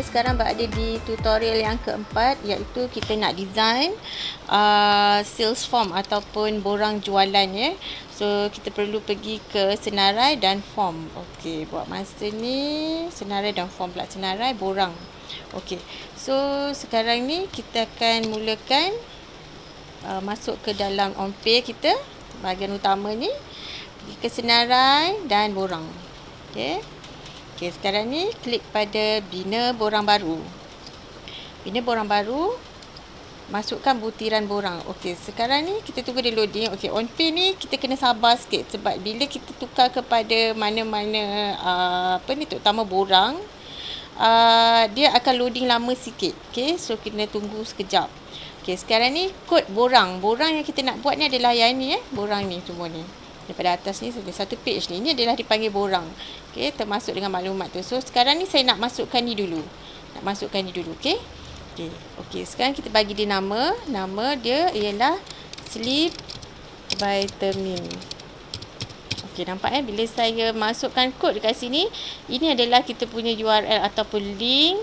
sekarang berada di tutorial yang keempat, iaitu kita nak design sales form ataupun borang jualan ya. So kita perlu pergi ke senarai dan form. Okey, buat masa ni senarai dan form pula, senarai borang. Okey. So sekarang ni kita akan mulakan masuk ke dalam on-page kita, bahagian utama ni, pergi ke senarai dan borang. Okey. Okey, sekarang ni klik pada bina borang baru. Bina borang baru, masukkan butiran borang. Okey, sekarang ni kita tunggu dia loading. Okey, on page ni kita kena sabar sikit sebab bila kita tukar kepada mana-mana terutama borang, dia akan loading lama sikit. Okey, so kena tunggu sekejap. Okey, sekarang ni kod borang. Borang yang kita nak buat ni adalah yang ni borang ni semua ni. Daripada atas ni ada satu page ni. Ini adalah dipanggil borang. Okey, termasuk dengan maklumat tu. So sekarang ni saya nak masukkan ni dulu. Okey. Okey, sekarang kita bagi dia nama. Nama dia ialah Sleep Vitamin. Okey, nampak bila saya masukkan kod dekat sini, ini adalah kita punya URL ataupun link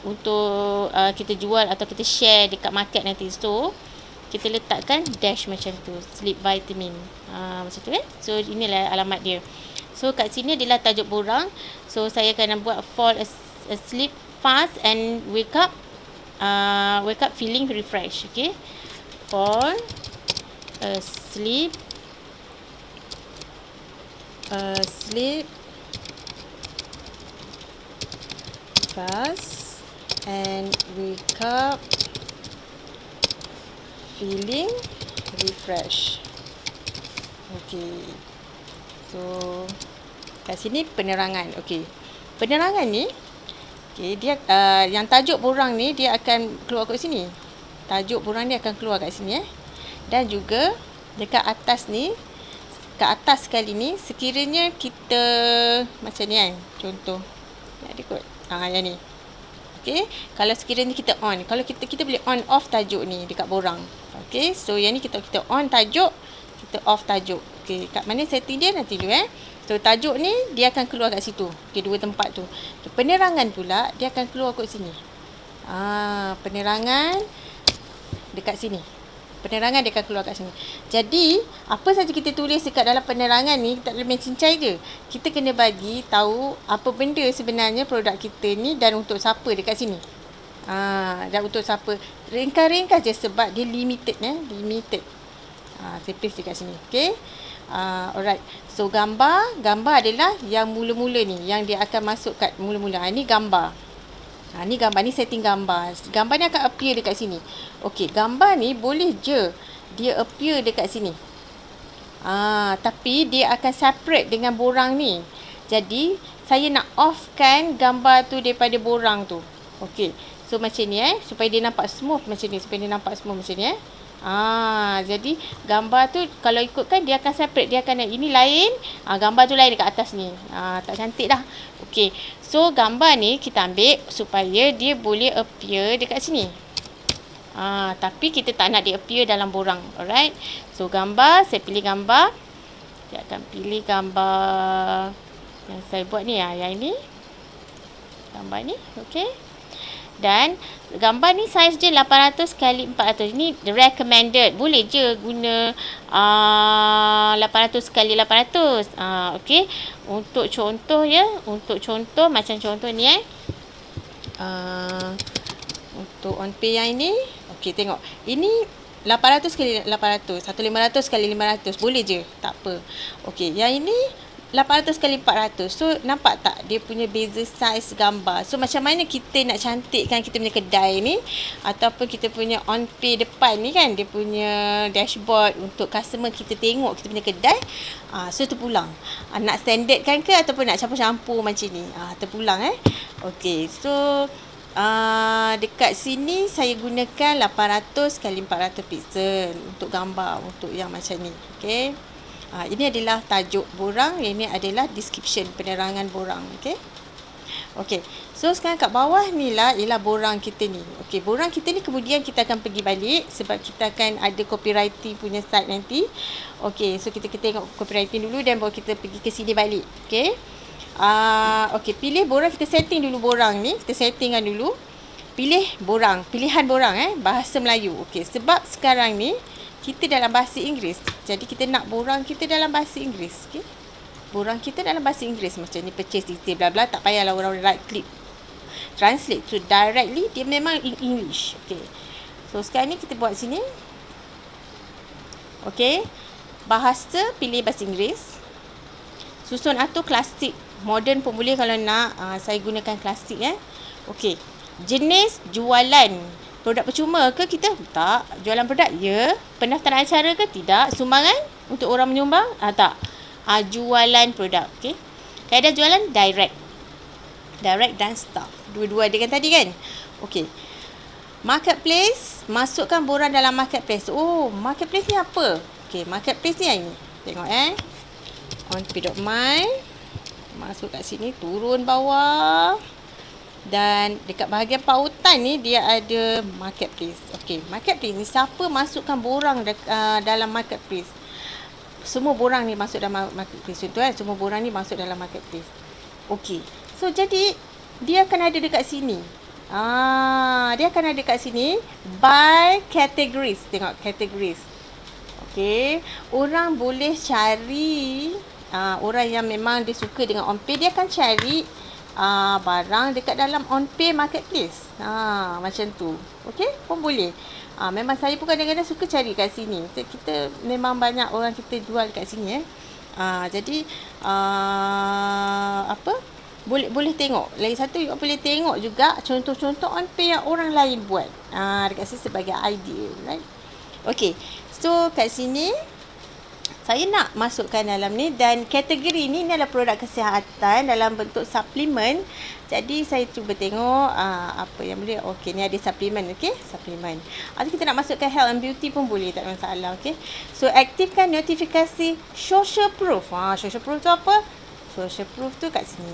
untuk kita jual atau kita share dekat market nanti. So kita letakkan dash macam tu, Sleep Vitamin. Macam tu kan. So inilah alamat dia. So kat sini adalah tajuk borang. So saya akan buat fall asleep fast and wake up feeling refreshed. Okay, fall asleep fast and wake up feeling refresh. Okey. So kat sini penerangan. Okey. Penerangan ni dia yang tajuk borang ni dia akan keluar kat sini. Tajuk borang ni akan keluar kat sini Dan juga dekat atas ni, kat atas sekali ni, sekiranya kita macam ni kan, contoh ada kot yang ni. Okey, kalau sekiranya kita on, kalau kita boleh on off tajuk ni dekat borang. Okey, so yang ni kita on tajuk, kita off tajuk. Okey, kat mana setting dia nanti dulu So tajuk ni dia akan keluar kat situ. Okey, dua tempat tu. Okay, penerangan pula dia akan keluar kat sini. Penerangan dekat sini. Penerangan dia akan keluar kat sini. Jadi, apa saja kita tulis dekat dalam penerangan ni, tak boleh main cincai je. Kita kena bagi tahu apa benda sebenarnya produk kita ni dan untuk siapa dekat sini. Dan untuk siapa. Ringkas-ringkas je sebab dia limited. Limited. Saya paste dekat sini. Okay. Alright. So, gambar adalah yang mula-mula ni. Yang dia akan masuk kat mula-mula. Ini gambar. Ni gambar ni, setting gambar. Gambar ni akan appear dekat sini. Okey, gambar ni boleh je dia appear dekat sini. Tapi dia akan separate dengan borang ni. Jadi, saya nak offkan gambar tu daripada borang tu. Okey. So macam ni supaya dia nampak smooth macam ni, jadi gambar tu kalau ikutkan dia akan separate, dia akan ini lain, gambar tu lain dekat atas ni. Tak cantik dah. Okey. So gambar ni kita ambil supaya dia boleh appear dekat sini. Tapi kita tak nak dia appear dalam borang. Alright. So gambar, saya pilih gambar. Saya akan pilih gambar yang saya buat ni, yang ini. Gambar ni, okey. Dan gambar ni saiz dia 800 x 400. Ini recommended. Boleh je guna 800 x 800. Okey. Untuk contoh macam contoh ni untuk on page yang ini. Okey, tengok. Ini 800 x 800 atau 500 x 500. Boleh je. Tak apa. Okey, yang ini 800 x 400. So nampak tak dia punya beza saiz gambar. So macam mana kita nak cantikkan kita punya kedai ni ataupun kita punya on page depan ni kan, dia punya dashboard untuk customer kita tengok kita punya kedai. So terpulang. Nak standardkan ke ataupun nak campur-campur macam ni. Terpulang Okey. So dekat sini saya gunakan 800 x 400 pixel untuk gambar, untuk yang macam ni. Okey. Ini adalah tajuk borang, ini adalah description, penerangan borang. Okey. So sekarang kat bawah ni lah ialah borang kita ni. Okey, borang kita ni kemudian kita akan pergi balik sebab kita akan ada copywriting punya site nanti. Okey, so kita tengok copywriting dulu dan baru kita pergi ke sini balik. Okey. Okey, pilih borang. Kita setting dulu borang ni. Kita settingkan dulu. Pilih borang. Pilihan borang bahasa Melayu. Okey, sebab sekarang ni kita dalam bahasa Inggeris. Jadi kita nak borang kita dalam bahasa Inggeris. Okey. Borang kita dalam bahasa Inggeris. Macam ni, purchase detail bla bla. Tak payahlah orang right click translate. So directly dia memang in English. Okey. So sekarang ni kita buat sini. Okey. Bahasa, pilih bahasa Inggeris. Susun atur klasik. Moden pun boleh kalau nak. Saya gunakan klasik Okey. Jenis jualan. Produk percuma ke kita? Tak. Jualan produk? Ya. Pendaftaran acara ke? Tidak. Sumbangan untuk orang menyumbang? Tak. Jualan produk. Okey. Kaedah jualan direct. Direct dan staff. Dua-dua ada kan tadi kan? Okey. Marketplace. Masukkan borang dalam marketplace. Oh, marketplace ni apa? Okey, marketplace ni yang ni. Tengok on.my. Masuk kat sini, turun bawah. Dan dekat bahagian pautan ni dia ada marketplace. Okey, marketplace ni siapa masukkan borang dalam marketplace? Semua borang ni masuk dalam marketplace. Contoh semua borang ni masuk dalam marketplace. Okey. So jadi dia akan ada dekat sini. Dia akan ada dekat sini by categories. Tengok categories. Okey, orang boleh cari orang yang memang dia suka dengan on-pay, dia akan cari barang dekat dalam on-pay marketplace. Macam tu. Okey, pun boleh. Memang saya pun kadang-kadang suka cari kat sini. Kita memang banyak orang kita jual kat sini jadi boleh tengok. Lagi satu juga boleh tengok juga contoh-contoh on-pay yang orang lain buat. Dekat sini sebagai idea, right? Okey. So kat sini saya nak masukkan dalam ni, dan kategori ni adalah produk kesihatan dalam bentuk suplemen. Jadi saya cuba tengok apa yang boleh. Okey, ni ada suplemen. Okey, suplemen. Atau kita nak masukkan health and beauty pun boleh, tak ada masalah. Okey. So aktifkan notifikasi social proof. Social proof tu apa? Social proof tu kat sini.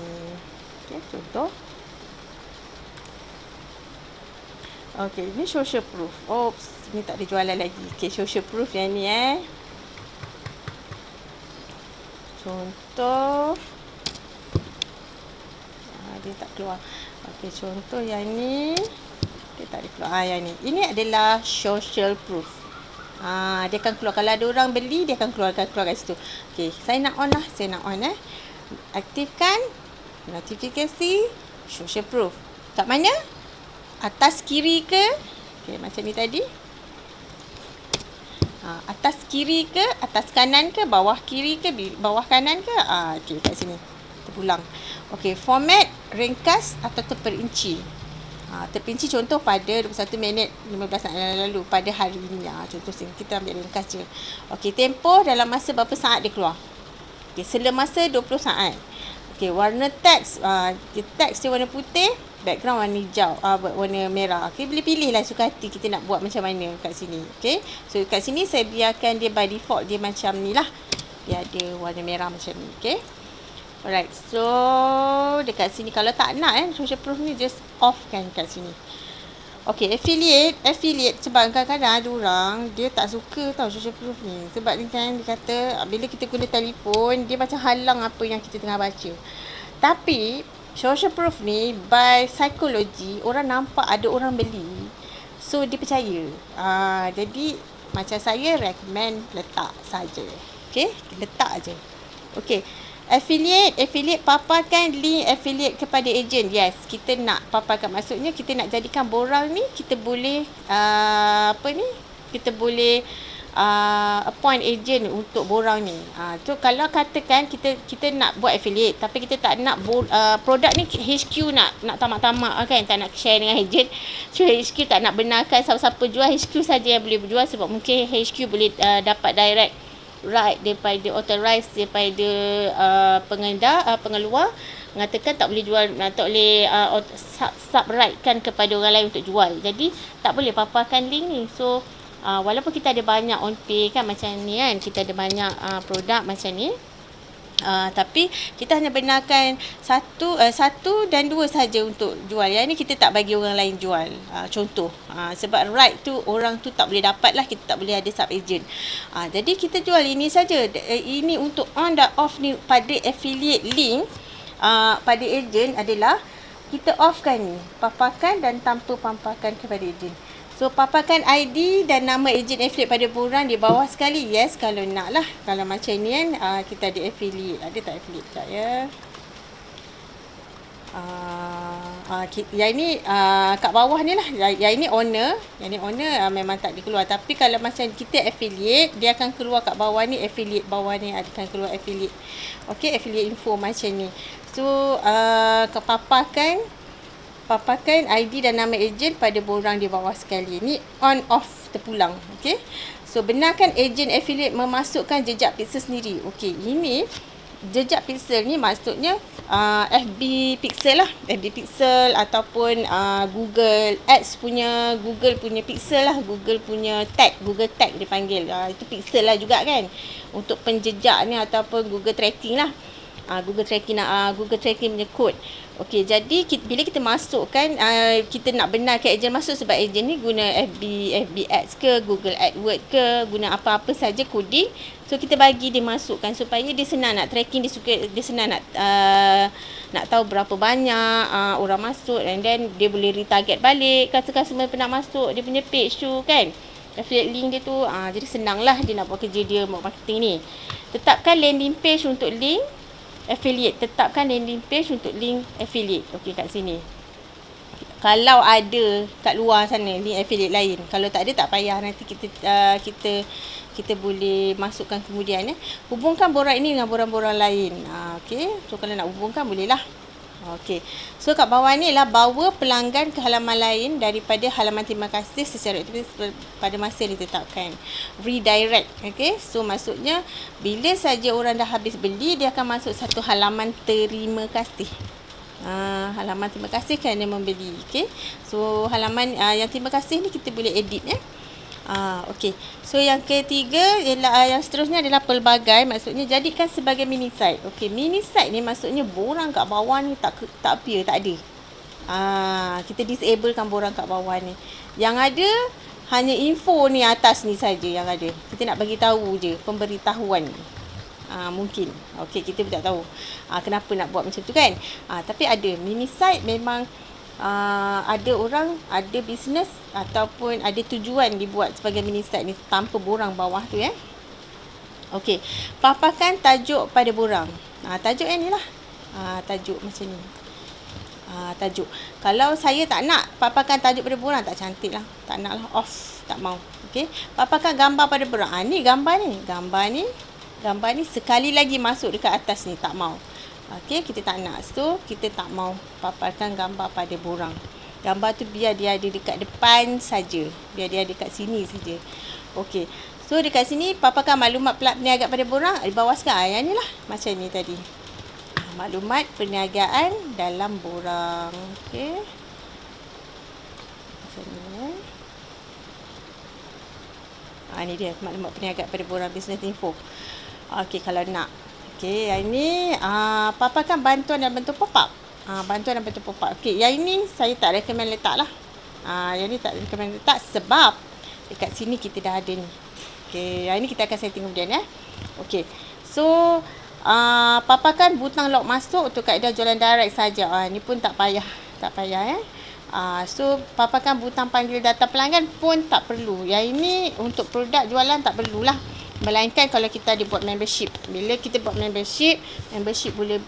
Okey, contoh. Okey, ni social proof. Oops, ni tak ada jualan lagi. Okey, social proof yang ni Contoh. Dia tak keluar. Okey, contoh yang ni. Dia tak ada keluar. Yang ni. Ini adalah social proof. Dia akan keluar. Kalau ada orang beli, dia akan keluar kat situ. Okey, saya nak on lah. Saya nak on Aktifkan notifikasi social proof. Kat mana? Atas kiri ke? Okey, macam ni tadi. Atas kiri ke, atas kanan ke, bawah kiri ke, bawah kanan ke? Okey, kat sini. Kita pulang. Okey, format ringkas atau terperinci. Terperinci contoh pada 21 minit 15 saat lalu pada hari ini. Contoh sini kita ambil ringkas je. Okey, tempoh dalam masa berapa saat dia keluar? Okey, sela masa 20 saat. Okey, warna teks. Teks dia warna putih, background warna hijau, warna merah. Okey, boleh pilih lah suka hati kita nak buat macam mana kat sini. Okey. So kat sini saya biarkan dia by default dia macam ni lah. Dia ada warna merah macam ni. Okey. Alright. So dekat sini kalau tak nak social proof ni just off kan kat sini. Okey, affiliate sebab kadang-kadang ada orang dia tak suka tau social proof ni. Sebab ni kan dia kata bila kita guna telefon dia macam halang apa yang kita tengah baca. Tapi social proof ni by psychology, orang nampak ada orang beli, so dia percaya. Jadi macam saya recommend letak saja. Okey, letak aje. Okey. Affiliate paparkan link affiliate kepada ejen. Yes, kita nak paparkan, maksudnya kita nak jadikan borang ni kita boleh kita boleh appoint agent untuk borang ni. So kalau katakan kita nak buat affiliate tapi kita tak nak produk ni HQ nak tamak-tamak kan, tak nak share dengan agent. So HQ tak nak benarkan siapa-siapa jual, HQ saja yang boleh berjual sebab mungkin HQ boleh dapat direct right daripada authorized daripada pengeluar mengatakan tak boleh jual, tak boleh sub right kan kepada orang lain untuk jual. Jadi tak boleh paparkan link ni. So walaupun kita ada banyak on pay kan macam ni kan, kita ada banyak produk macam ni, tapi kita hanya benarkan satu dan dua saja untuk jual. Yang ni kita tak bagi orang lain jual. Contoh, sebab right tu orang tu tak boleh dapat lah, kita tak boleh ada sub agent. Jadi kita jual ini saja. Ini untuk on dan off ni pada affiliate link. pada ejen adalah kita offkan ni, paparkan dan tanpa paparkan kepada ejen. So paparkan ID dan nama ejen affiliate pada borang di bawah sekali. Yes, kalau nak lah. Kalau macam ni kan, kita ada affiliate. Ada tak affiliate? Sekejap ya. Yang ni kat bawah ni lah. Yang ini owner. Yang ni owner memang tak dikeluar. Tapi kalau macam kita affiliate, dia akan keluar kat bawah ni affiliate. Bawah ni akan keluar affiliate. Okey, affiliate info macam ni. So paparkan ID dan nama ejen pada borang di bawah sekali. Ni on off terpulang. Okey. So benarkan ejen affiliate memasukkan jejak pixel sendiri. Okey, ini jejak pixel ni maksudnya FB pixel lah, FB pixel ataupun Google Ads punya, Google punya pixel lah, Google punya tag, Google tag dipanggil. Itu pixel lah juga kan, untuk penjejak ni ataupun Google tracking lah. Google tracking punya code. Okey, jadi bila kita masukkan, kita nak benarkan ejen masuk sebab ejen ni guna FB Ads ke, Google AdWords ke, guna apa-apa saja coding. So kita bagi dia masukkan supaya dia senang nak tracking, dia senang nak tahu berapa banyak orang masuk, and then dia boleh retarget balik customer pernah masuk dia punya page tu kan, affiliate link dia tu. Jadi senang lah dia nak buat kerja dia marketing ni. Tetapkan landing page untuk link affiliate. Tetapkan landing page untuk link affiliate. Okey, kat sini. Kalau ada kat luar sana link affiliate lain, kalau tak ada tak payah, nanti kita boleh masukkan kemudian ya. Hubungkan borang ini dengan borang-borang lain. Okey, so kalau nak hubungkan boleh lah. Okey. So kat bawah ni lah bawa pelanggan ke halaman lain daripada halaman terima kasih secara aktif pada masa yang ditetapkan. Redirect. Okey. So maksudnya bila saja orang dah habis beli, dia akan masuk satu halaman terima kasih. Halaman terima kasih kerana membeli. Okey. So halaman yang terima kasih ni kita boleh edit ya. Okey. So yang ketiga ialah yang seterusnya adalah pelbagai, maksudnya jadikan sebagai mini site. Okey, mini site ni maksudnya borang kat bawah ni tak appear, tak ada. Kita disablekan borang kat bawah ni. Yang ada hanya info ni atas ni saja yang ada. Kita nak bagi tahu je, pemberitahuan. Mungkin. Okey, kita tak tahu. Kenapa nak buat macam tu kan? Tapi ada mini site memang ada orang, ada bisnes ataupun ada tujuan dibuat sebagai mini site ni tanpa borang bawah tu ya. Okey, paparkan tajuk pada borang. Tajuk yang ni lah. Tajuk macam ni. Tajuk. Kalau saya tak nak paparkan tajuk pada borang, tak cantik lah. Tak nak lah, off, tak mau. Okey, paparkan gambar pada borang. Ni gambar ni. Gambar ni sekali lagi masuk dekat atas ni, tak mau. Okey, kita tak nak. So, kita tak mau paparkan gambar pada borang. Gambar tu biar dia ada dekat depan saja. Biar dia ada dekat sini saja. Okey. So, dekat sini paparkan maklumat perniagaan pada borang. Di bawah sekarang. Yang ni lah. Macam ni tadi. Maklumat perniagaan dalam borang. Okey. Macam ni. Ni dia. Maklumat perniagaan pada borang. Business info. Okey, kalau nak. Okey, yang ini paparkan bantuan dalam bentuk pop-up. Bantuan dalam bentuk pop-up. Okey, yang ini saya tak recommend letak lah. Yang ni tak recommend letak sebab dekat sini kita dah ada ni. Okey, yang ini kita akan setting kemudian ya. Okey. So, paparkan butang log masuk untuk kaedah jualan direct saja. Ni pun tak payah ya. So, paparkan butang panggil data pelanggan pun tak perlu. Yang ini untuk produk jualan tak perlulah. Melainkan kalau kita ada buat membership. Bila kita buat membership boleh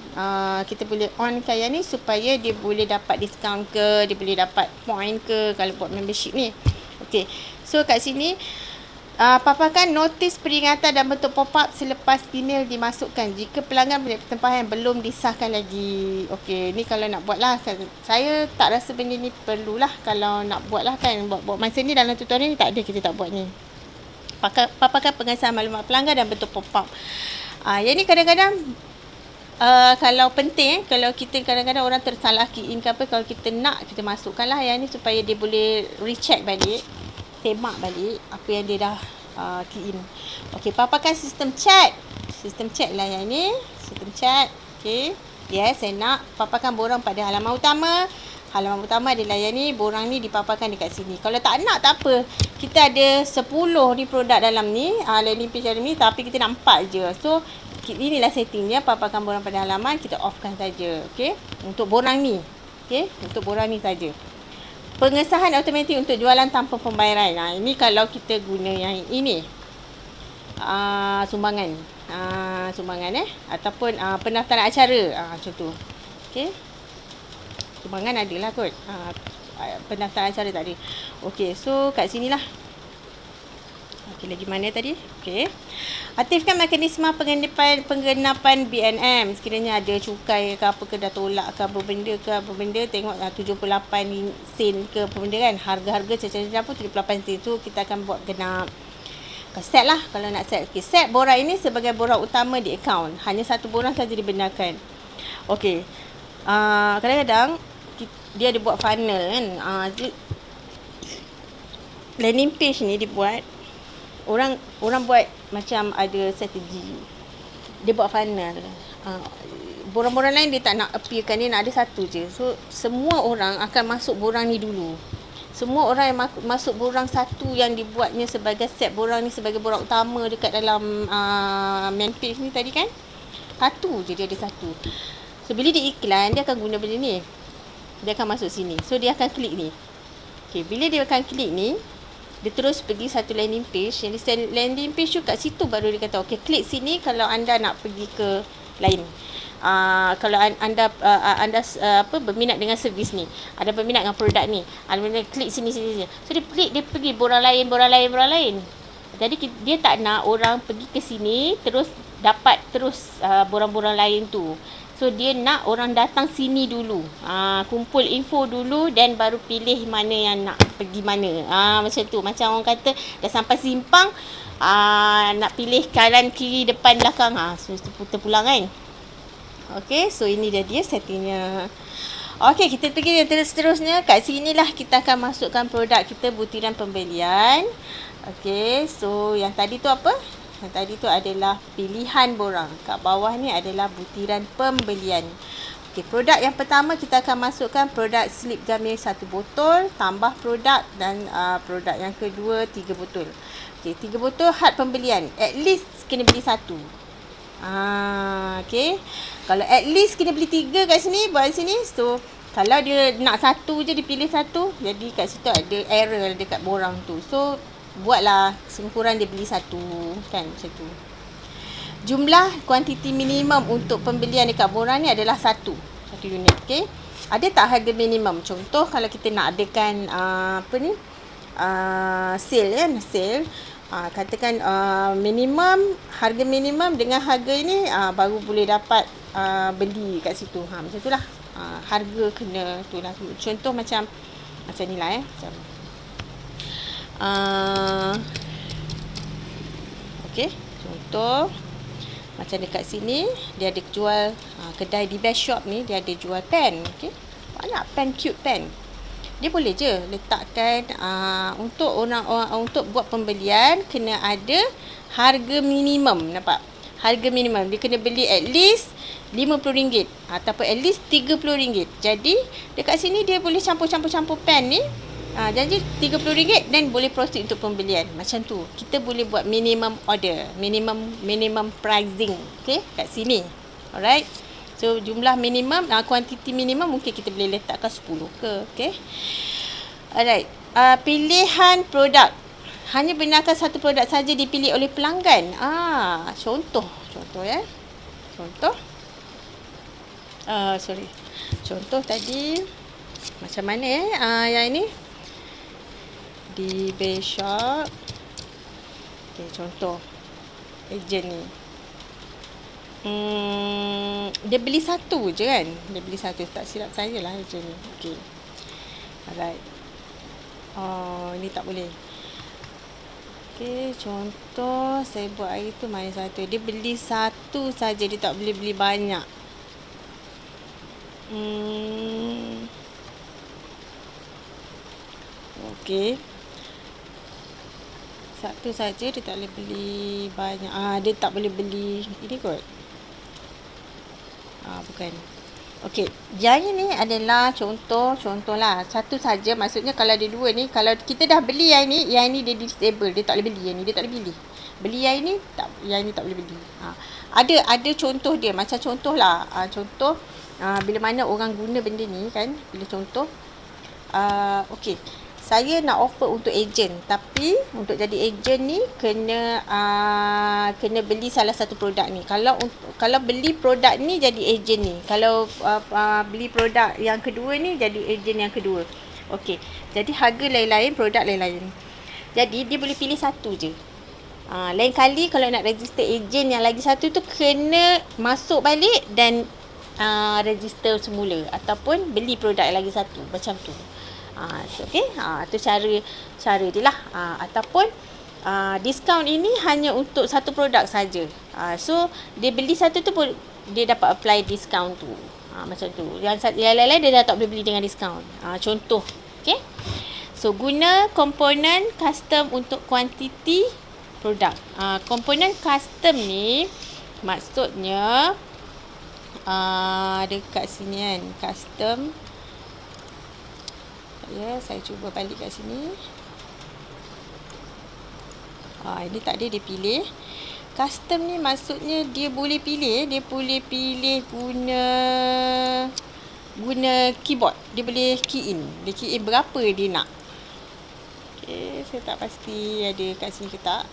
kita boleh onkan yang ni supaya dia boleh dapat diskaun ke, dia boleh dapat point ke kalau buat membership ni. Okey. So kat sini paparkan notis peringatan dan bentuk pop-up selepas email dimasukkan jika pelanggan punya tempahan belum disahkan lagi. Okey, ni kalau nak buat lah. Saya tak rasa benda ni perlulah. Kalau nak buat lah kan, buat masa ni dalam tutorial ni tak ada, kita tak buat ni. Paparkan pengesahan maklumat pelanggan dan bentuk pop-up. Yang ni kadang-kadang kalau penting, kalau kita kadang-kadang orang tersalah key in ke apa, kalau kita nak, kita masukkan lah yang ni supaya dia boleh recheck balik, semak balik apa yang dia dah key in. Okey, paparkan sistem chat. Sistem chat lah yang ni, sistem chat. Okey. Yes, saya nak paparkan borang pada halaman utama. Halaman utama adalah yang ni, borang ni dipaparkan dekat sini. Kalau tak nak, tak apa. Kita ada 10 ni produk dalam ni, landing page dalam ni, tapi kita nak 4 je. So, inilah settingnya, paparkan borang pada halaman, kita offkan saja. Okey, untuk borang ni. Okey, untuk borang ni saja. Pengesahan automatik untuk jualan tanpa pembayaran. Ini kalau kita guna yang ini. Sumbangan. Sumbangan ataupun pendaftaran acara. Contoh. Okey. Sumbangan adalah kot. Pendaftaran acara tak ada. Okey, so kat sinilah. Okey, lagi mana tadi? Okey. Aktifkan mekanisme penggenapan BNM. Sekiranya ada cukai ke apa ke, dah tolak ke apa benda, tengok 78 sen ke apa benda kan. Harga-harga cacaran pun 78 sen tu kita akan buat genap. Set lah kalau nak set. Okay, set borang ini sebagai borang utama di akaun. Hanya satu borang saja dibenarkan. Okey. Kadang-kadang dia ada buat funnel kan. Landing page ni dibuat, orang buat macam ada strategi. Dia buat funnel. Borang-borang lain dia tak nak appearkan, dia nak ada satu je. So semua orang akan masuk borang ni dulu. Semua orang yang masuk borang satu yang dibuatnya sebagai set borang ni sebagai borang utama dekat dalam main page ni tadi kan. Satu je, dia ada satu. So bila dia iklan, dia akan guna benda ni. Dia akan masuk sini. So dia akan klik ni. Okay, bila dia akan klik ni, dia terus pergi satu landing page. Yang landing page tu kat situ baru dia kata, okey, klik sini kalau anda nak pergi ke lain. Kalau anda berminat dengan servis ni, ada berminat dengan produk ni, ada berminat, klik sini. So dia klik, dia pergi borang lain. Jadi dia tak nak orang pergi ke sini terus dapat terus borang-borang lain tu. So dia nak orang datang sini dulu, kumpul info dulu, dan baru pilih mana yang nak pergi mana. Macam tu, macam orang kata dah sampai simpang, nak pilih kanan, kiri, depan, belakang, so putar pulang kan. Okay, so ini dia settingnya. Okay, kita pergi terus-terusnya. Kat sinilah kita akan masukkan produk kita, butiran pembelian. Okay, so yang tadi tu apa? Yang tadi tu adalah pilihan borang. Kat bawah ni adalah butiran pembelian. Okey, produk yang pertama kita akan masukkan produk slip gamil 1 botol, tambah produk, dan produk yang kedua 3 botol. Okey, 3 botol had pembelian. At least kena beli 1. Okey. Kalau at least kena beli 3 kat sini, buat sini. So, kalau dia nak 1 je, dia pilih 1. Jadi kat situ ada error dekat borang tu. So, buatlah sempurna dia beli 1 kan, macam tu. Jumlah kuantiti minimum untuk pembelian dekat borang ni adalah 1 unit. Okey, ada tak harga minimum? Contoh kalau kita nak adakan sale kan, sale, katakan minimum, harga minimum dengan harga ni baru boleh dapat beli kat situ. Macam itulah, harga kena tu lah. Contoh macam ni lah macam okey, contoh macam dekat sini dia ada jual, kedai di best shop ni dia ada jual pen. Okey, banyak pen, cute pen. Dia boleh je letakkan untuk orang untuk buat pembelian kena ada harga minimum. Nampak? Harga minimum dia kena beli at least RM50 ataupun at least RM30. Jadi dekat sini dia boleh campur pen ni. Janji RM30 dan boleh proceed untuk pembelian. Macam tu. Kita boleh buat minimum order, minimum pricing. Okey, kat sini. Alright. So jumlah minimum, kuantiti minimum mungkin kita boleh letakkan 10 ke. Okey. Alright. Pilihan produk. Hanya benarkan satu produk saja dipilih oleh pelanggan. Contoh ya. Contoh. Contoh tadi macam mana yang ini? Di best shop. Okay, contoh ejen ni, dia beli 1 je kan, dia beli 1, tak silap saya lah ejen ni. Okay, alright. Ini tak boleh. Okay, contoh saya buat hari tu mana satu, dia beli 1 saja, dia tak boleh beli banyak. Okay, 1 saja, dia tak boleh beli banyak. Dia tak boleh beli ini kot. Bukan. Okey, yang ni adalah contohlah 1 saja. Maksudnya kalau ada 2 ni, kalau kita dah beli yang ni dia disable, dia tak boleh beli yang ni, dia tak boleh pilih. Beli yang ini tak boleh beli. Ada contoh dia, macam contoh lah. Contoh bila mana orang guna benda ni kan, bila contoh okey, saya nak offer untuk ejen, tapi untuk jadi ejen ni kena beli salah satu produk ni. Kalau beli produk ni jadi ejen ni. Kalau beli produk yang kedua ni jadi ejen yang kedua. Okey. Jadi harga lain-lain, produk lain-lain. Jadi dia boleh pilih satu je. Lain kali kalau nak register ejen yang lagi satu tu kena masuk balik dan register semula ataupun beli produk yang lagi satu macam tu. Okey. Tu cara dia lah. Ataupun diskaun ini hanya untuk satu produk saja. So dia beli satu tu pun dia dapat apply diskaun tu. Macam tu. Yang lain-lain dia dah tak boleh beli dengan diskaun. Contoh. Okey. So guna komponen custom untuk kuantiti produk. Komponen custom ni maksudnya dekat sini kan, custom. Ya, saya cuba balik kat sini. Ini tak ada dia pilih. Custom ni maksudnya dia boleh pilih guna keyboard. Dia boleh key in. Dia key in berapa dia nak. Okey, saya tak pasti ada kat sini ke tak.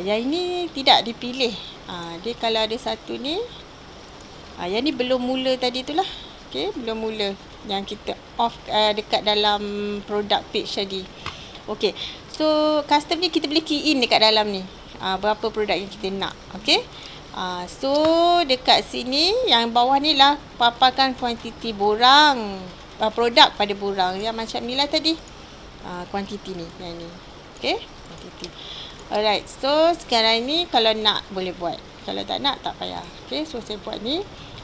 Yang ini tidak dipilih. Dia kalau ada satu ni. Yang ni belum mula tadi tu lah. Okay, belum mula yang kita off dekat dalam product page tadi. Okay, so custom ni kita boleh key in dekat dalam ni. Berapa produk yang kita nak. Okay. So dekat sini yang bawah ni lah paparkan kuantiti borang produk pada borang yang macam ni lah tadi. Kuantiti ni yang ni. Okay, kuantiti. Alright, so sekarang ni kalau nak boleh buat. Kalau tak nak tak payah. Okay, so saya buat ni.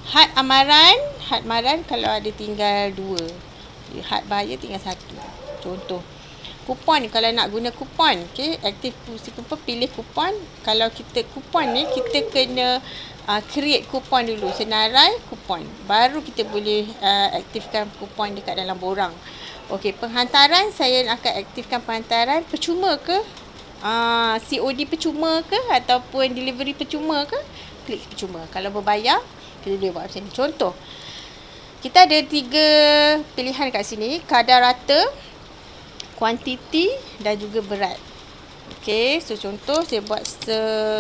Had amaran kalau ada tinggal 2. Had bahaya tinggal 1. Contoh. Kupon kalau nak guna kupon, okey, aktif fungsi kupon, pilih kupon. Kalau kita kupon ni kita kena create kupon dulu, senarai kupon. Baru kita boleh aktifkan kupon dekat dalam borang. Okey, penghantaran saya akan aktifkan penghantaran percuma ke? COD percuma ke ataupun delivery percuma ke? Klik percuma. Kalau berbayar kita boleh buat macam ni. Contoh, kita ada 3 pilihan kat sini. Kadar rata, kuantiti dan juga berat. Okey, so contoh saya buat Semenanjung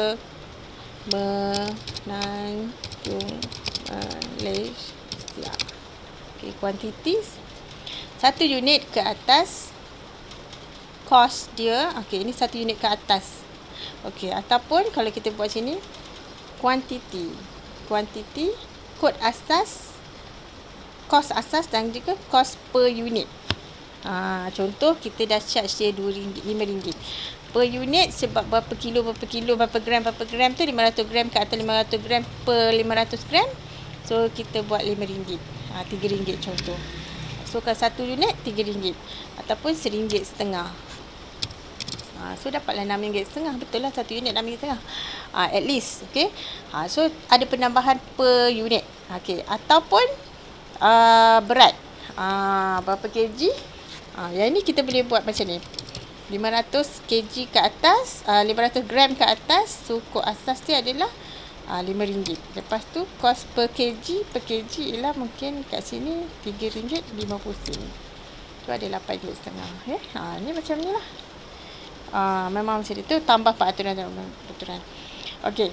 Malaysia. Okey, kuantiti 1 unit ke atas. Kos dia, okey, ini 1 unit ke atas. Okey, ataupun kalau kita buat sini kuantiti, kod asas, kos asas dan juga kos per unit. Contoh kita dah charge dia RM2, RM5 per unit sebab berapa kilo, berapa gram tu 500 gram ke atas 500 gram per 500 gram. So kita buat RM5, RM3 contoh. So kalau 1 unit RM3 ataupun RM1.50. So dapatlah RM6.50. Betul lah 1 unit RM6.50. At least. Okay. So ada penambahan per unit. Okay. Ataupun berat. Berapa kg. Yang ni kita boleh buat macam ni. 500 kg ke atas. 500 gram ke atas. So kod asas dia adalah RM5. Lepas tu kos per kg ialah mungkin kat sini RM3.50. Tu ada RM8.50. Okay. Ni macam ni lah. Memang macam itu, tambah peraturan. Okey.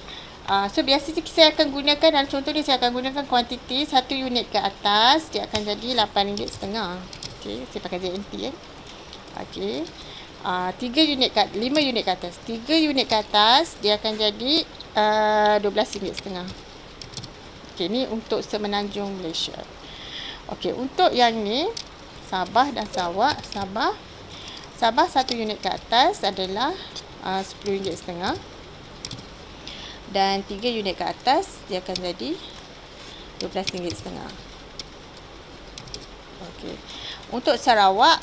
So biasanya saya akan gunakan, dalam contoh ni saya akan gunakan kuantiti 1 unit ke atas, dia akan jadi RM8.50. Okey, saya pakai JNT Okey. 5 unit ke atas. 3 unit ke atas dia akan jadi RM12.50. Okey, ni untuk Semenanjung Malaysia. Okey, untuk yang ni Sabah dan Sarawak, Sabah 1 unit ke atas adalah RM10.50. Dan 3 unit ke atas dia akan jadi RM12.50. Okey. Untuk Sarawak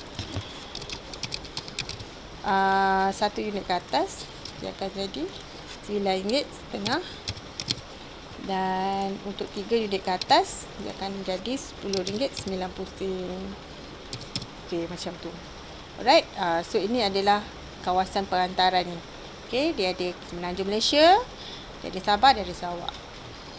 1 unit ke atas dia akan jadi RM9.50. Dan untuk 3 unit ke atas dia akan jadi RM10.90. Okey, macam tu. Alright, so ini adalah kawasan perantaran ni. Okey, dia ada Semenanjung Malaysia, dia ada Sabah, dia ada Sarawak.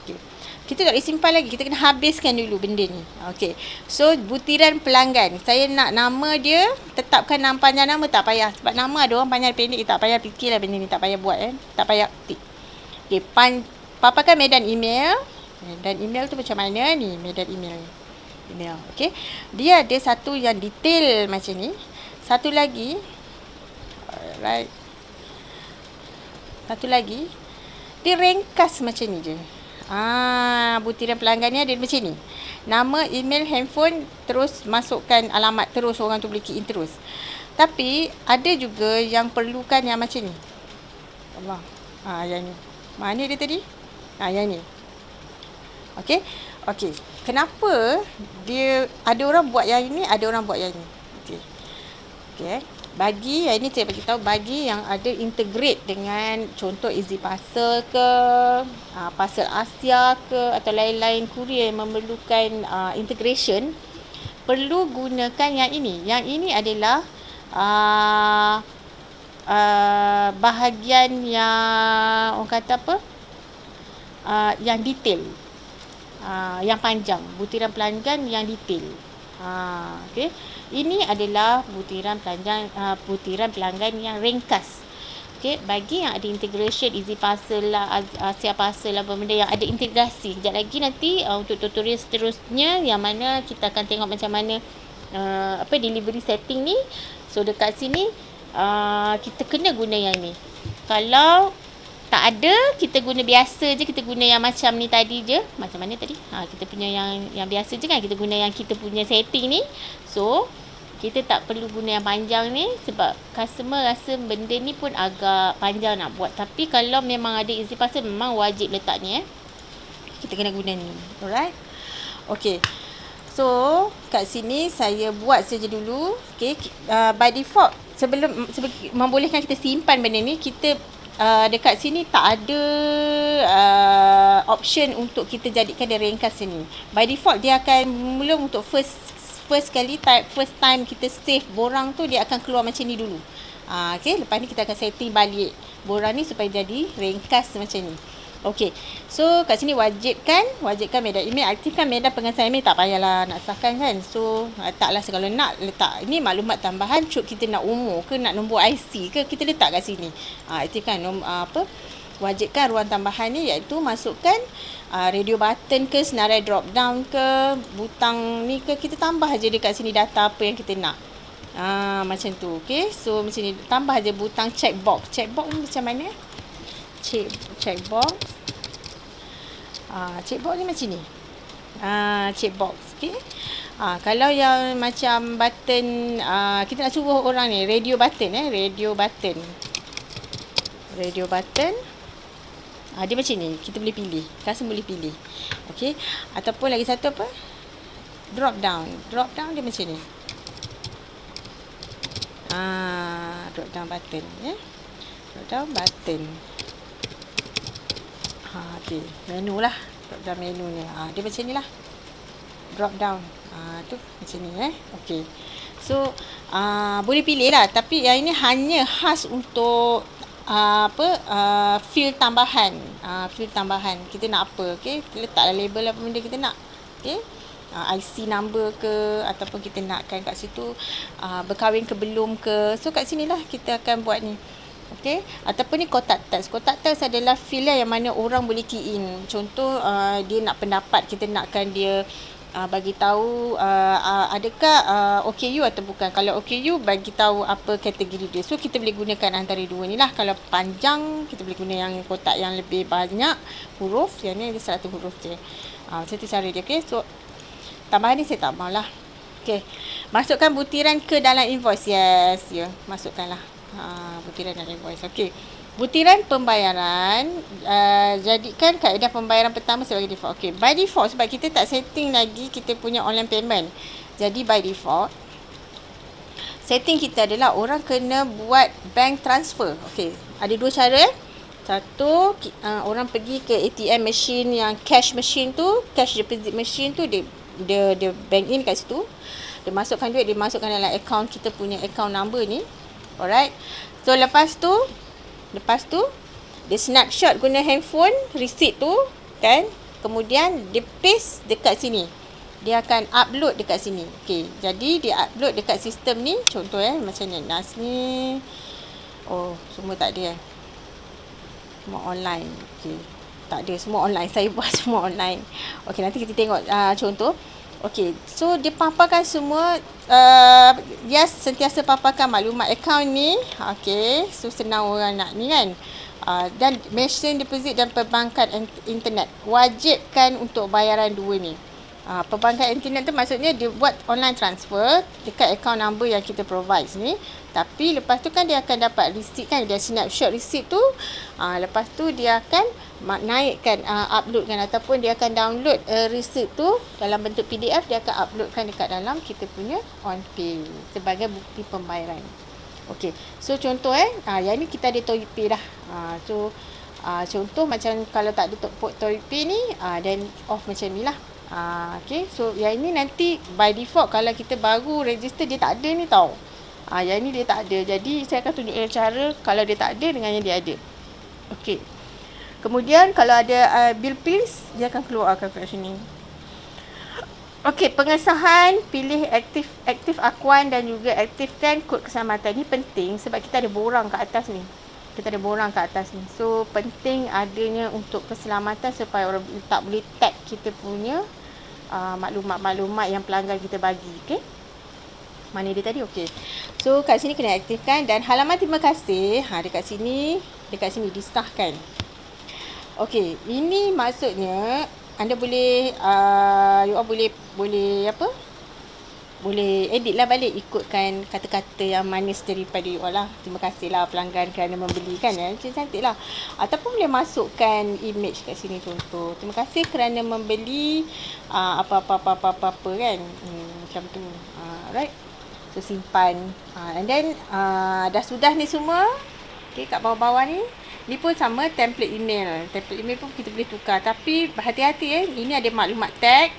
Okey. Kita tak boleh simpan lagi, kita kena habiskan dulu benda ni. Okey. So butiran pelanggan, saya nak nama dia, tetapkan nama, panjang nama tak payah. Sebab nama ada orang panjang pendek, tak payah fikirlah benda ni, tak payah buat tak payah ketik. Okey, paparkan medan email. Medan email tu macam mana ni? Medan email. Okey. Dia ada satu yang detail macam ni. Satu lagi. Alright. Satu lagi. Dia ringkas macam ni je. Butiran pelanggan ni ada macam ni. Nama, email, handphone, terus masukkan alamat, terus orang tu boleh key in terus. Tapi ada juga yang perlukan yang macam ni. Allah. Yang ni. Mana dia tadi? Yang ni. Okey. Okey. Kenapa dia ada orang buat yang ini, ada orang buat yang ni? Okey. Okey. Bagi yang ini saya bagi tahu, bagi yang ada integrate dengan contoh Easy Parcel ke, Parcel Asia ke, atau lain-lain kurier yang memerlukan integration, perlu gunakan yang ini. Yang ini adalah bahagian yang orang kata apa? Yang detail. Yang panjang, butiran pelanggan yang detail. Okey. Ini adalah butiran pelanggan yang ringkas. Okey, bagi yang ada integration Easy Parcel lah, Asia Parcel lah, benda yang ada integrasi. Sekejap lagi nanti untuk tutorial seterusnya yang mana kita akan tengok macam mana delivery setting ni. So dekat sini kita kena guna yang ni. Kalau tak ada, kita guna biasa je, kita guna yang macam ni tadi je. Macam mana tadi? Kita punya yang biasa je kan, kita guna yang kita punya setting ni. So kita tak perlu guna yang panjang ni, sebab customer rasa benda ni pun agak panjang nak buat. Tapi kalau memang ada Easy Parcel, memang wajib letak ni kita kena guna ni. Alright. Okay. So kat sini saya buat saja dulu. Okay. By default, sebelum membolehkan kita simpan benda ni, kita dekat sini tak ada option untuk kita jadikan dia ringkas sini. By default dia akan mula untuk first time kita save borang tu, dia akan keluar macam ni dulu. Okay, lepas ni kita akan setting balik borang ni supaya jadi ringkas macam ni. Okey. So kat sini wajibkan medan email, aktifkan medan pengesahan email, tak payahlah nak sahkan kan. So taklah, kalau nak letak ini maklumat tambahan, kita nak umur ke, nak nombor IC ke, kita letak kat sini. Aktifkan wajibkan ruang tambahan ni, iaitu masukkan radio button ke, senarai drop down ke, butang ni ke, kita tambah aja dekat sini data apa yang kita nak. Macam tu. Okey. So macam ni, tambah aja butang checkbox. Checkbox ni macam mana? Checkbox. Checkbox ni macam ni. Checkbox. Okey. Kalau yang macam button, kita nak suruh orang ni radio button. Radio button. Dia macam ni, kita boleh pilih. Customer boleh pilih. Okey. Ataupun lagi satu apa? Drop down. Drop down dia macam ni. Drop down button. Drop down button. Okey, menu lah. Drop down menu ni. Dia macam ni lah. Drop down. Tu macam ni Okey. So boleh pilih lah, tapi yang ini hanya khas untuk field tambahan. Field tambahan. Kita nak apa? Okey, letaklah label apa benda kita nak. Okey. IC number ke, ataupun kita nakkan kat situ berkahwin ke belum ke. So kat sinilah kita akan buat ni. Okey, ataupun ni kotak teks. Kotak teks adalah field yang mana orang boleh key in. Contoh dia nak pendapat, kita nakkan dia bagi tahu adakah OKU atau bukan. Kalau OKU, bagi tahu apa kategori dia. So kita boleh gunakan antara dua ni lah. Kalau panjang, kita boleh guna yang kotak yang lebih banyak huruf. Yang ni ada 100 huruf je. Macam tu cara dia. Okey, so tambahan ni saya tambah lah. Okey, masukkan butiran ke dalam invoice. Yes, masukkanlah butiran dalam invoice. Okey, butiran pembayaran, jadikan kaedah pembayaran pertama sebagai default. Okey, by default, sebab kita tak setting lagi kita punya online payment. Jadi by default, setting kita adalah orang kena buat bank transfer. Okey, ada dua cara. Satu, orang pergi ke ATM machine yang cash machine tu, cash deposit machine tu, dia bank in kat situ. Dia masukkan duit, dia masukkan dalam account, kita punya account number ni. Alright. So lepas tu dia snapshot guna handphone receipt tu kan. Kemudian dia paste dekat sini. Dia akan upload dekat sini. Okey, jadi dia upload dekat sistem ni. Contoh macam ni. Nas ni. Oh, semua tak ada semua online. Okey. Tak ada, semua online. Saya buat semua online. Okey, nanti kita tengok contoh. Okey, so dia paparkan semua. Dia sentiasa paparkan maklumat akaun ni. Okey, so senang orang nak ni kan. Dan mesin deposit dan perbankan internet. Wajibkan untuk bayaran dua ni. Perbankan internet tu maksudnya dia buat online transfer dekat account number yang kita provide ni. Tapi lepas tu kan dia akan dapat receipt kan. Dia snapshot receipt tu. Lepas tu dia akan naikkan, uploadkan ataupun dia akan download receipt tu dalam bentuk PDF. Dia akan uploadkan dekat dalam kita punya OnPay sebagai bukti pembayaran. Okey, so contoh yang ni kita ada ToyPay dah. Contoh macam kalau tak ada ToyPay ni, then off macam ni lah. Okay, so yang ini nanti by default kalau kita baru register dia tak ada ni tau. Yang ni dia tak ada. Jadi saya akan tunjukkan cara kalau dia tak ada dengan yang dia ada. Okey. Kemudian kalau ada bill pills, dia akan keluarkan kat sini. Okey, pengesahan pilih aktif akuan dan juga aktifkan kod keselamatan. Ni penting sebab kita ada borang kat atas ni. So penting adanya untuk keselamatan supaya orang tak boleh tag kita punya maklumat-maklumat yang pelanggan kita bagi. Okey. Mana dia tadi? Okey. So kat sini kena aktifkan dan halaman terima kasih dekat sini disahkan. Okey, ini maksudnya anda boleh boleh apa? Boleh edit lah balik ikutkan kata-kata yang manis daripada you all lah. Terima kasih lah pelanggan kerana membeli kan. Cantik lah. Ataupun boleh masukkan image kat sini contoh. Terima kasih kerana membeli apa-apa kan. Macam tu. Right. So simpan. And then dah sudah ni semua. Okay, kat bawah-bawah ni. Ni pun sama template email. Template email pun kita boleh tukar. Tapi berhati-hati ini ada maklumat tag.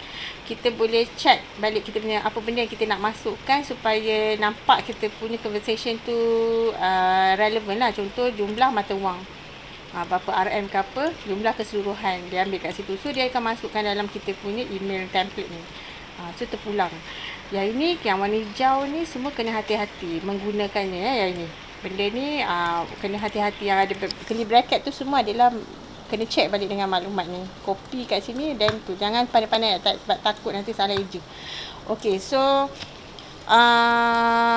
Kita boleh check balik kita punya apa benda yang kita nak masukkan supaya nampak kita punya conversation tu relevant lah. Contoh jumlah mata wang. Berapa RM ke apa, jumlah keseluruhan. Dia ambil kat situ. So dia akan masukkan dalam kita punya email template ni. So terpulang. Yang ini, yang warna hijau ni semua kena hati-hati menggunakannya yang ini. Benda ni kena hati-hati yang ada curly bracket tu semua adalah kena check balik dengan maklumat ni. Copy kat sini dan tu. Jangan pandai-pandai sebab takut nanti salah eja. Okey, so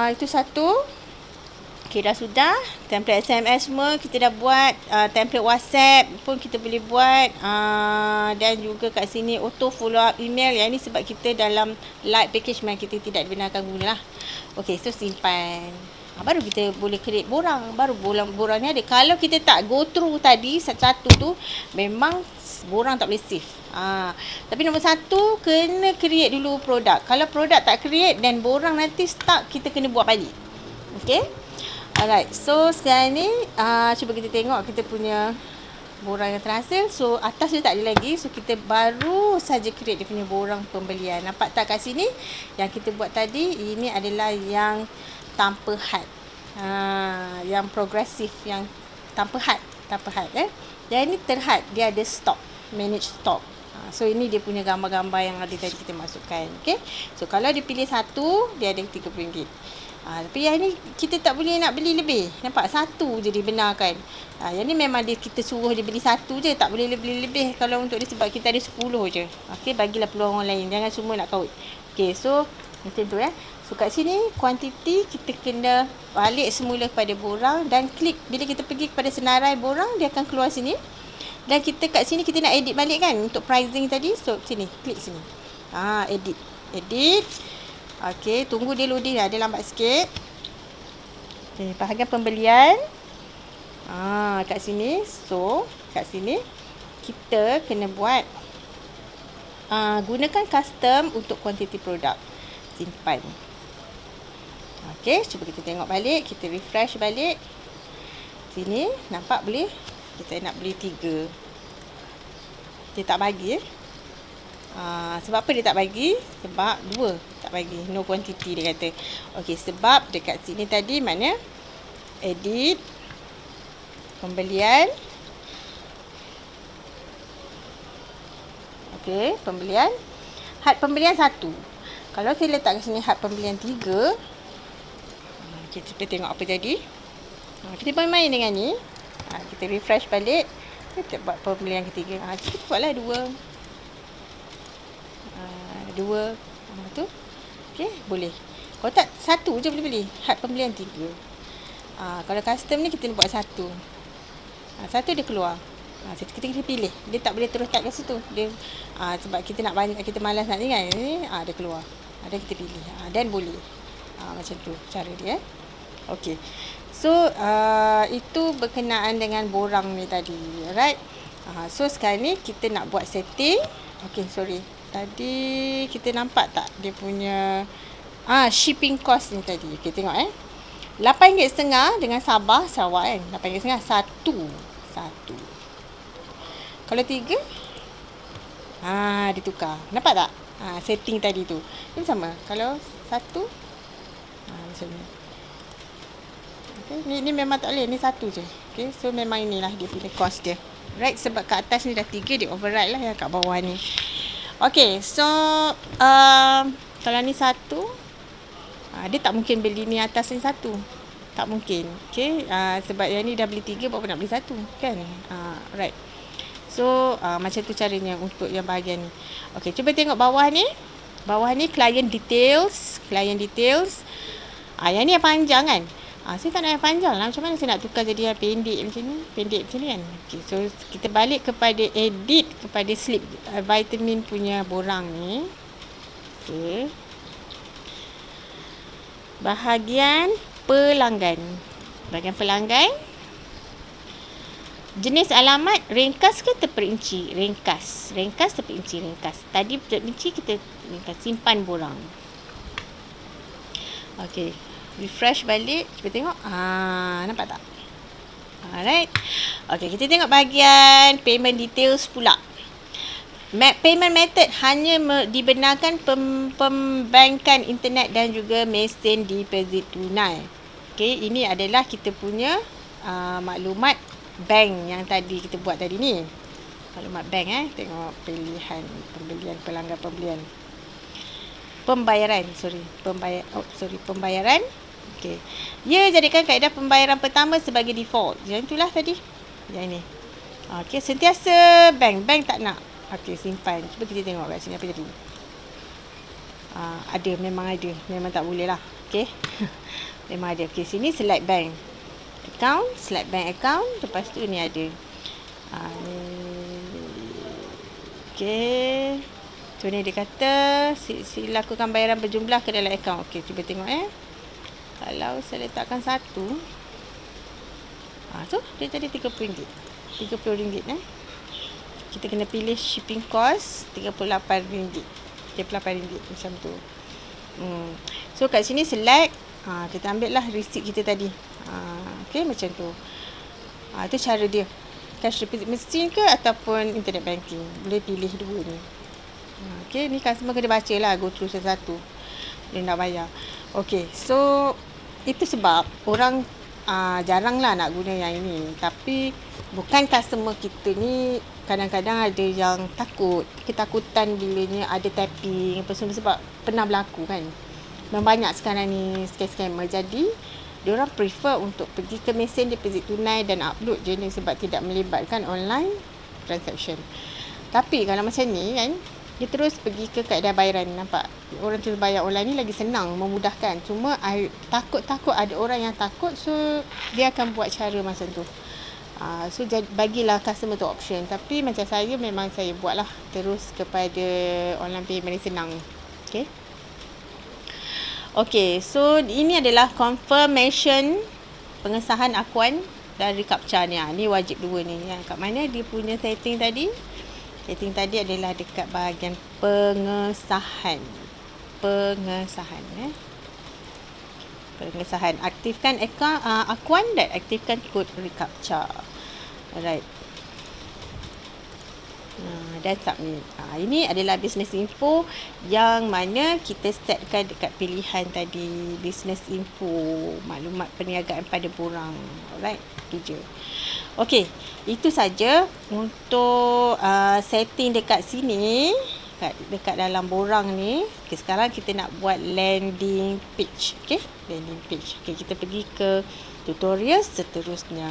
itu satu. Okey, dah sudah. Template SMS semua kita dah buat. Template WhatsApp pun kita boleh buat. Dan juga kat sini auto follow up email. Yang ni sebab kita dalam light package memang kita tidak dibenarkan guna lah. Okey, so simpan. Baru kita boleh create borang. Baru borang ni ada. Kalau kita tak go through tadi satu tu, memang borang tak boleh save. Tapi nombor satu, kena create dulu produk. Kalau produk tak create dan borang nanti stuck, kita kena buat balik. Okay. Alright. So sekarang ni cuba kita tengok kita punya borang yang terhasil. So atas dia tak ada lagi. So kita baru saja create dia punya borang pembelian. Nampak tak kat sini? Yang kita buat tadi, ini adalah yang tanpa had. Yang progresif, yang tanpa had. Yang ini terhad, dia ada stock, manage stock. So ini dia punya gambar-gambar yang ada tadi kita masukkan. Okay. So kalau dia pilih satu, dia ada RM30. Tapi yang ni kita tak boleh nak beli lebih. Nampak? Satu je dibenarkan. Yang ni memang kita suruh dia beli satu je. Tak boleh beli lebih kalau untuk dia sebab kita ada 10 je. Okay, bagilah peluang orang lain. Jangan semua nak kaut. Okay, so macam tu So kat sini kuantiti kita kena balik semula kepada borang dan klik. Bila kita pergi kepada senarai borang, dia akan keluar sini. Dan kita kat sini kita nak edit balik kan untuk pricing tadi. So sini, klik sini. Edit. Okey, tunggu dia loading. Dia lambat sikit. Okey, bahagian pembelian. Kat sini. So, kat sini kita kena buat gunakan custom untuk quantity produk. Simpan. Okey, cuba kita tengok balik. Kita refresh balik. Sini, nampak boleh? Kita nak beli 3. Dia tak bagi sebab apa dia tak bagi? Sebab 2 tak bagi. No quantity dia kata. Okey, sebab dekat sini tadi mana? edit, pembelian. Okey, pembelian. Had pembelian 1. Kalau saya letak kat sini had pembelian 3, kita tengok apa jadi. Kita main dengan ni. Kita refresh balik. Kita buat pembelian ketiga. Kita buatlah 2. 2. Tu. Okey, boleh. Kalau tak, 1 je boleh beli. Had pembelian 3. Kalau custom ni kita buat 1. 1 dia keluar. Kita pilih. Dia tak boleh terus type kat situ. Dia sebab kita nak banyak, kita malas nak ni kan. Dia keluar. Dan kita pilih. Dan boleh. Macam tu cara dia. Okey. So itu berkenaan dengan borang ni tadi. Alright. So sekarang ni kita nak buat setting. Okey, sorry. Tadi kita nampak tak dia punya shipping cost ni tadi. Okey, tengok RM8.50 dengan Sabah Sarawak kan. RM8.50 satu. Kalau 3 ditukar. Nampak tak? Setting tadi tu. Ini sama. Kalau 1 macam ni. Okay. Ni memang tak boleh. Ni 1 je. Okay. So memang inilah dia punya cost dia. Right. Sebab kat atas ni dah 3. Dia override lah yang kat bawah ni. Okay. So kalau ni 1, dia tak mungkin beli ni atas ni 1. Tak mungkin. Okay. Sebab yang ni dah beli 3, buat apa nak beli 1. Kan? Right. So macam tu caranya untuk yang bahagian ni. Okay, cuba tengok bawah ni. Bawah ni client details. Yang ni yang panjang kan. Saya tak nak yang panjang lah. Macam mana saya nak tukar jadi yang pendek macam ni. Pendek macam ni kan. Okay, so kita balik kepada edit. Kepada slip vitamin punya borang ni. Okay. Bahagian pelanggan. Jenis alamat ringkas ke terperinci? Ringkas terperinci. Tadi terperinci, kita ringkas. Simpan borang. Okey, refresh balik. Cuba tengok. Nampak tak? Alright. Okey, kita tengok bahagian payment details pula. Payment method hanya dibenarkan pembankan internet dan juga mesin deposit tunai. Okey, ini adalah kita punya maklumat bank yang tadi kita buat tadi ni. Maklumat bank tengok pilihan pembelian, pelanggan pembelian. Pembayaran. Okey. Ya, jadikan kaedah pembayaran pertama sebagai default. Yang itulah tadi. Yang ni. Okey, sentiasa bank tak nak. Okey, simpan. Cuba kita tengok kat sini apa jadi. Memang ada. Memang tak boleh lah. Okey. Memang ada. Okey, sini select bank. Select bank account. Lepas tu ni ada. Okey. So ni dia kata lakukan bayaran berjumlah ke dalam akaun. Okey, cuba tengok Kalau saya letakkan 1. So dia jadi RM30. RM30 Kita kena pilih shipping cost RM38. RM38 macam tu. So kat sini select. Kita ambil lah receipt kita tadi. Okey, macam tu. Itu cara dia. Cash deposit machine ke ataupun internet banking. Boleh pilih dua ni. Okey, ni customer kena baca lah. Go through satu-satu. Dia nak bayar. Okey, so itu sebab orang jarang lah nak guna yang ini. Tapi bukan customer kita ni, kadang-kadang ada yang takut. Ketakutan bilanya ada tapping apa semua, sebab pernah berlaku kan. Dan banyak sekarang ni scammer. Jadi diorang prefer untuk pergi ke mesin deposit tunai dan upload je ni, sebab tidak melibatkan online transaction. Tapi kalau macam ni kan, dia terus pergi ke kaedah bayaran. Nampak? Orang terus bayar online ni lagi senang, memudahkan. Cuma takut ada orang yang takut, so dia akan buat cara macam tu. So bagilah customer tu option. Tapi macam saya, memang saya buatlah terus kepada online payment ni, senang. Okay, so ini adalah confirmation pengesahan akuan dan recaptcha ni. Ni wajib dua ni. Kat mana dia punya setting tadi? Setting tadi adalah dekat bahagian pengesahan. Pengesahan. Aktifkan akuan dan aktifkan kod recaptcha. Alright. Dan submit. Ini adalah business info yang mana kita setkan dekat pilihan tadi, business info, maklumat perniagaan pada borang. Alright, itu je. Okey, itu saja untuk setting dekat sini, dekat dalam borang ni. Okay, sekarang kita nak buat landing page. Okay, landing page. Okay, kita pergi ke tutorial seterusnya.